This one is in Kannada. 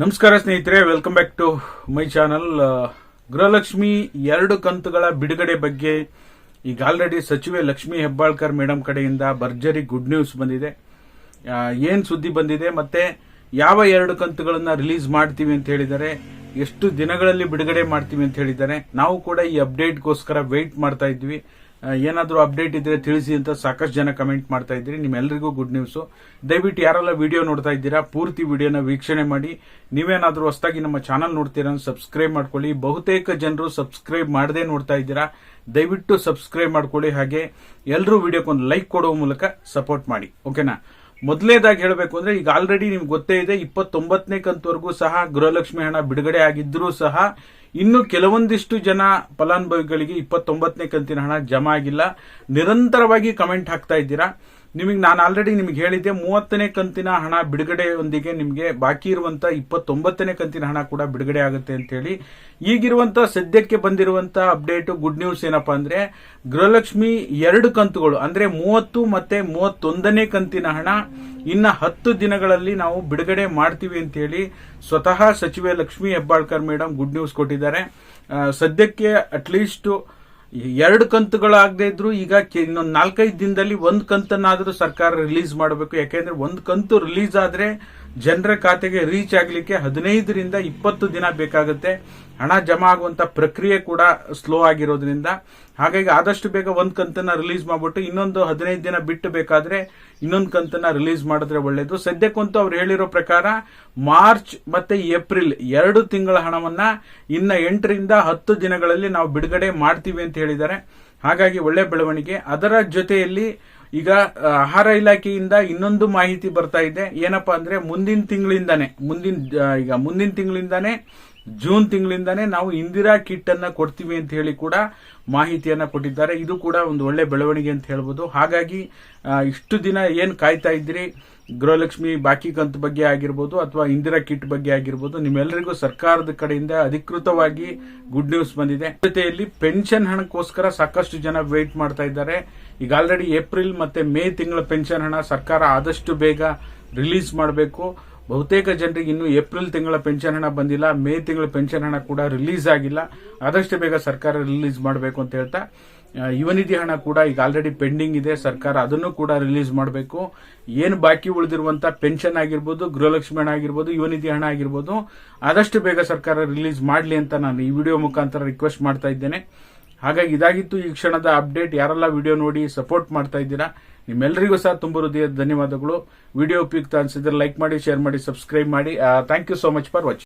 ನಮಸ್ಕಾರ ಸ್ನೇಹಿತರೆ, welcome back to my channel. Gruhalakshmi 2 ಕಂತುಗಳ ಬಿಡುಗಡೆ ಬಗ್ಗೆ ಈಗ ಆಲ್ರೆಡಿ ಸಚಿವೆ ಲಕ್ಷ್ಮಿ ಹೆಬ್ಬಾಳ್ಕರ್ ಮೇಡಮ್ ಕಡೆಯಿಂದ ಭರ್ಜರಿ ಗುಡ್ ನ್ಯೂಸ್ ಬಂದಿದೆ. ಏನ್ ಸುದ್ದಿ ಬಂದಿದೆ ಮತ್ತೆ ಯಾವ 2 ಕಂತುಗಳನ್ನ ರಿಲೀಸ್ ಮಾಡ್ತೀವಿ ಅಂತ ಹೇಳಿದ್ದಾರೆ, ಎಷ್ಟು ದಿನಗಳಲ್ಲಿ ಬಿಡುಗಡೆ ಮಾಡ್ತೀವಿ ಅಂತ ಹೇಳಿದ್ದಾರೆ. ನಾವು ಕೂಡ ಈ ಅಪ್ಡೇಟ್ಗೋಸ್ಕರ ವೇಟ್ ಮಾಡ್ತಾ ಇದ್ವಿ. ಏನಾದರೂ ಅಪ್ಡೇಟ್ ಇದ್ರೆ ತಿಳಿಸಿ ಅಂತ ಸಾಕಷ್ಟು ಜನ ಕಮೆಂಟ್ ಮಾಡ್ತಾ ಇದ್ರಿ. ನಿಮ್ಮೆಲ್ಲರಿಗೂ ಗುಡ್ ನ್ಯೂಸ್. ದಯವಿಟ್ಟು ಯಾರೆಲ್ಲ ವಿಡಿಯೋ ನೋಡ್ತಾ ಇದ್ದೀರಾ ಪೂರ್ತಿ ವಿಡಿಯೋನ ವೀಕ್ಷಣೆ ಮಾಡಿ. ನೀವೇನಾದ್ರೂ ಹೊಸದಾಗಿ ನಮ್ಮ ಚಾನಲ್ ನೋಡ್ತೀರಾ ಸಬ್ಸ್ಕ್ರೈಬ್ ಮಾಡ್ಕೊಳ್ಳಿ. ಬಹುತೇಕ ಜನರು ಸಬ್ಸ್ಕ್ರೈಬ್ ಮಾಡದೆ ನೋಡ್ತಾ ಇದ್ದೀರಾ, ದಯವಿಟ್ಟು ಸಬ್ಸ್ಕ್ರೈಬ್ ಮಾಡ್ಕೊಳ್ಳಿ. ಹಾಗೆ ಎಲ್ಲರೂ ವಿಡಿಯೋಕ್ಕೊಂದು ಲೈಕ್ ಕೊಡುವ ಮೂಲಕ ಸಪೋರ್ಟ್ ಮಾಡಿ, ಓಕೆನಾ. ಮೊದಲನೇದಾಗಿ ಹೇಳಬೇಕು ಅಂದ್ರೆ ಈಗ ಆಲ್ರೆಡಿ ನಿಮ್ಗೆ ಗೊತ್ತೇ ಇದೆ, 29ನೇ ಕಂತುವರೆಗೂ ಸಹ ಗೃಹಲಕ್ಷ್ಮಿ ಹಣ ಬಿಡುಗಡೆ ಆಗಿದ್ರೂ ಸಹ ಇನ್ನು ಕೆಲವೊಂದಿಷ್ಟು ಜನ ಫಲಾನುಭವಿಗಳಿಗೆ 29ನೇ ಕಂತಿನ ಹಣ ಜಮಾ ಆಗಿಲ್ಲ. ನಿರಂತರವಾಗಿ ಕಮೆಂಟ್ ಹಾಕ್ತಾ ಇದ್ದೀರಾ. ನಾನು ಆಲ್ರೆಡಿ ನಿಮಗೆ ಹೇಳಿದ್ದೆ, 30ನೇ ಕಂತಿನ ಹಣ ಬಿಡುಗಡೆಯೊಂದಿಗೆ ನಿಮಗೆ ಬಾಕಿ ಇರುವಂತ 29ನೇ ಕಂತಿನ ಹಣ ಕೂಡ ಬಿಡುಗಡೆ ಆಗುತ್ತೆ ಅಂತ ಹೇಳಿ. ಈಗಿರುವಂತ ಸದ್ಯಕ್ಕೆ ಬಂದಿರುವಂತ ಅಪ್ಡೇಟ್ ಗುಡ್ ನ್ಯೂಸ್ ಏನಪ್ಪಾ ಅಂದ್ರೆ, ಗೃಹಲಕ್ಷ್ಮಿ 2 ಕಂತುಗಳು ಅಂದ್ರೆ 30 ಮತ್ತೆ 31ನೇ ಕಂತಿನ ಹಣ ಇನ್ನ 10 ದಿನಗಳಲ್ಲಿ ನಾವು ಬಿಡುಗಡೆ ಮಾಡ್ತೀವಿ ಅಂತ ಹೇಳಿ ಸ್ವತಃ ಸಚಿವೆ Lakshmi Hebbalkar madam good news ಕೊಟ್ಟಿದ್ದಾರೆ. ಸದ್ಯಕ್ಕೆ ಅಟ್ಲೀಸ್ಟ್ 2 ಕಂತುಗಳಾಗದೇ ಇದ್ರು ಈಗ ಇನ್ನೊಂದು 4-5 ದಿನದಲ್ಲಿ 1 ಕಂತನ್ನಾದ್ರೂ ಸರ್ಕಾರ ರಿಲೀಸ್ ಮಾಡಬೇಕು. ಯಾಕೆಂದ್ರೆ 1 ಕಂತು ರಿಲೀಸ್ ಆದ್ರೆ ಜನರ ಖಾತೆಗೆ ರೀಚ್ ಆಗ್ಲಿಕ್ಕೆ 15ರಿಂದ 20 ದಿನ ಬೇಕಾಗುತ್ತೆ. ಹಣ ಜಮಾ ಆಗುವಂತ ಪ್ರಕ್ರಿಯೆ ಕೂಡ ಸ್ಲೋ ಆಗಿರೋದ್ರಿಂದ ಹಾಗಾಗಿ ಆದಷ್ಟು ಬೇಗ 1 ಕಂತನ್ನ ರಿಲೀಸ್ ಮಾಡ್ಬಿಟ್ಟು ಇನ್ನೊಂದು 15 ದಿನ ಬಿಟ್ಟು ಬೇಕಾದ್ರೆ ಇನ್ನೊಂದು ಕಂತನ್ನ ರಿಲೀಸ್ ಮಾಡಿದ್ರೆ ಒಳ್ಳೇದು. ಸದ್ಯಕ್ಕಂತೂ ಅವ್ರು ಹೇಳಿರೋ ಪ್ರಕಾರ ಮಾರ್ಚ್ ಮತ್ತೆ ಏಪ್ರಿಲ್ 2 ತಿಂಗಳ ಹಣವನ್ನ ಇನ್ನ 8ರಿಂದ 10 ದಿನಗಳಲ್ಲಿ ನಾವು ಬಿಡುಗಡೆ ಮಾಡ್ತೀವಿ ಅಂತ ಹೇಳಿದ್ದಾರೆ. ಹಾಗಾಗಿ ಒಳ್ಳೆ ಬೆಳವಣಿಗೆ. ಅದರ ಜೊತೆಯಲ್ಲಿ ಈಗ ಆಹಾರ ಇಲಾಖೆಯಿಂದ ಇನ್ನೊಂದು ಮಾಹಿತಿ ಬರ್ತಾ ಇದೆ. ಏನಪ್ಪಾ ಅಂದ್ರೆ ಮುಂದಿನ ತಿಂಗಳಿಂದಾನೇ ಜೂನ್ ತಿಂಗಳಿಂದಾನೇ ನಾವು ಇಂದಿರಾ ಕಿಟ್ ಅನ್ನ ಕೊಡ್ತೀವಿ ಅಂತ ಹೇಳಿ ಕೂಡ ಮಾಹಿತಿಯನ್ನ ಕೊಟ್ಟಿದ್ದಾರೆ. ಇದು ಕೂಡ ಒಂದು ಒಳ್ಳೆ ಬೆಳವಣಿಗೆ ಅಂತ ಹೇಳ್ಬೋದು. ಹಾಗಾಗಿ ಇಷ್ಟು ದಿನ ಏನ್ ಕಾಯ್ತಾ ಇದ್ರಿ ಗೃಹಲಕ್ಷ್ಮಿ ಬಾಕಿ ಕಂತು ಬಗ್ಗೆ ಆಗಿರ್ಬೋದು ಅಥವಾ ಇಂದಿರಾ ಕಿಟ್ ಬಗ್ಗೆ ಆಗಿರ್ಬೋದು, ನಿಮ್ಮೆಲ್ಲರಿಗೂ ಸರ್ಕಾರದ ಕಡೆಯಿಂದ ಅಧಿಕೃತವಾಗಿ ಗುಡ್ ನ್ಯೂಸ್ ಬಂದಿದೆ. ಜೊತೆಯಲ್ಲಿ ಪೆನ್ಷನ್ ಹಣಕ್ಕೋಸ್ಕರ ಸಾಕಷ್ಟು ಜನ ವೇಟ್ ಮಾಡ್ತಾ ಇದ್ದಾರೆ. ಈಗ ಆಲ್ರೆಡಿ ಏಪ್ರಿಲ್ ಮತ್ತೆ ಮೇ ತಿಂಗಳ ಪೆನ್ಷನ್ ಹಣ ಸರ್ಕಾರ ಆದಷ್ಟು ಬೇಗ ರಿಲೀಸ್ ಮಾಡಬೇಕು. ಬಹುತೇಕ ಜನರಿಗೆ ಇನ್ನು ಏಪ್ರಿಲ್ ತಿಂಗಳ ಪೆನ್ಷನ್ ಹಣ ಬಂದಿಲ್ಲ, ಮೇ ತಿಂಗಳ ಪೆನ್ಷನ್ ಹಣ ಕೂಡ ರಿಲೀಸ್ ಆಗಿಲ್ಲ. ಆದಷ್ಟು ಬೇಗ ಸರ್ಕಾರ ರಿಲೀಸ್ ಮಾಡಬೇಕು ಅಂತ ಹೇಳ್ತಾ, ಯುವ ನಿಧಿ ಹಣ ಕೂಡ ಈಗ ಆಲ್ರೆಡಿ ಪೆಂಡಿಂಗ್ ಇದೆ. ಸರ್ಕಾರ ಅದನ್ನು ಕೂಡ ರಿಲೀಸ್ ಮಾಡಬೇಕು. ಏನು ಬಾಕಿ ಉಳಿದಿರುವಂತ ಪೆನ್ಷನ್ ಆಗಿರ್ಬೋದು, ಗೃಹಲಕ್ಷ್ಮಿ ಹಣ ಆಗಿರ್ಬೋದು, ಯುವ ನಿಧಿ ಹಣ ಆಗಿರ್ಬೋದು, ಆದಷ್ಟು ಬೇಗ ಸರ್ಕಾರ ರಿಲೀಸ್ ಮಾಡಲಿ ಅಂತ ನಾನು ಈ ವಿಡಿಯೋ ಮುಖಾಂತರ ರಿಕ್ವೆಸ್ಟ್ ಮಾಡ್ತಾ ಇದ್ದೇನೆ. ಹಾಗಾಗಿ ಇದಾಗಿತ್ತು ಈ ಕ್ಷಣದ ಅಪ್ಡೇಟ್. ಯಾರೆಲ್ಲ ವಿಡಿಯೋ ನೋಡಿ ಸಪೋರ್ಟ್ ಮಾಡ್ತಾ ಇದ್ದೀರಾ ನಿಮ್ಮೆಲ್ಲರಿಗೂ ಸಹ ತುಂಬ ಹೃದಯದ ಧನ್ಯವಾದಗಳು. ವಿಡಿಯೋ ಉಪಯುಕ್ತ ಅನ್ಸಿದ್ರೆ ಲೈಕ್ ಮಾಡಿ, ಶೇರ್ ಮಾಡಿ, ಸಬ್ಸ್ಕ್ರೈಬ್ ಮಾಡಿ. Thank you so much for watching.